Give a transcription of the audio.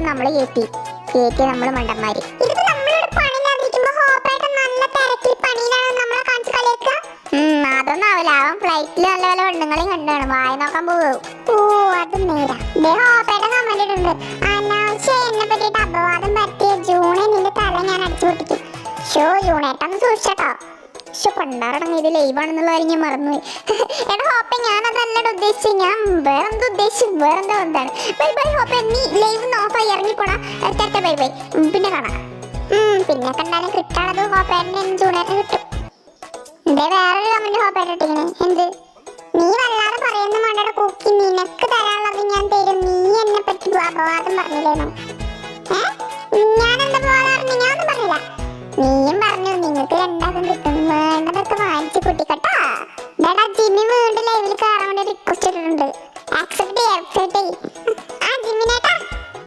നമ്മള് കേറ്റി നമ്മള് മണ്ടന്മാര്. ഇതിപ്പോ നമ്മളോട് പണിയില്ലാതിരിക്കുമ്പോ ഹോപ്പേട്ടൻ നല്ല തിരക്കിൽ പണിയിലാണ് നമ്മളെ കാണിച്ച് കളിയാക്കുക. അതൊന്നും ആവില്ല. അവൻ ഫ്ലൈറ്റിൽ നല്ല പല പെണ്ണുങ്ങളെയും കണ്ടാണ് വായ നോക്കാൻ പോകും. ഓ അത് നേരാ. ഹോപ്പേട്ടൻ കമന്റ് ഇട്ടുണ്ട്, അനാവശ്യം എന്നെ പറ്റിയിട്ട് അപവാദം പറ്റിയ ജൂണെ നിന്റെ തല ഞാൻ അടിച്ചു പൊട്ടിക്കും. ഷോ ജൂണേട്ടൊന്ന് സൂക്ഷിച്ചട്ടോ. പക്ഷെ പണ്ടാറടങ്ങി ഇത് ലൈവാണെന്നുള്ള കാര്യം ഞാൻ മറന്നുപോയി. എടാ ഹോപ്പെ ഞാനതല്ലട ഉദ്ദേശിച്ചത്, ഞാൻ വേറെന്തോ ഉദ്ദേശിച്ചു, വേറെന്തോ എന്താണ്. ബൈ ബൈ ഹോപ്പെ, നീ ലൈവ് ഓഫായി ഇറങ്ങിപ്പോടാ. തെറ്റ ബൈ ബൈ, പിന്നെ കാണാം. പിന്നെ കണ്ടാലും കിട്ടാണത് ഹോപ്പേട്ടന് ജൂണേട്ടൻ കിട്ടും. എന്തേ വേറൊരു കമന്റ് ഹോപ്പേട്ട ഇട്ടിങ്ങനെ, എന്ത് നീ വല്ലാതെ പറയുന്ന മണ്ടയുടെ കുക്കി, നിനക്ക് തരാനുള്ളത് ഞാൻ തരും, നീ എന്നെ പറ്റി അപവാദം പറഞ്ഞില്ലേന്നു. ഞാനെന്താ അപവാദം പറഞ്ഞു? ഞാനൊന്നും പറഞ്ഞില്ല. നീയും പറഞ്ഞു നിങ്ങൾക്ക് രണ്ടാക്കും കിട്ടും, വേണ്ടതൊക്കെ വാങ്ങിച്ചു കുട്ടിക്കട്ടാ. ജിമ്മി വീണ്ടും ലൈവിൽ കയറാൻ വേണ്ടി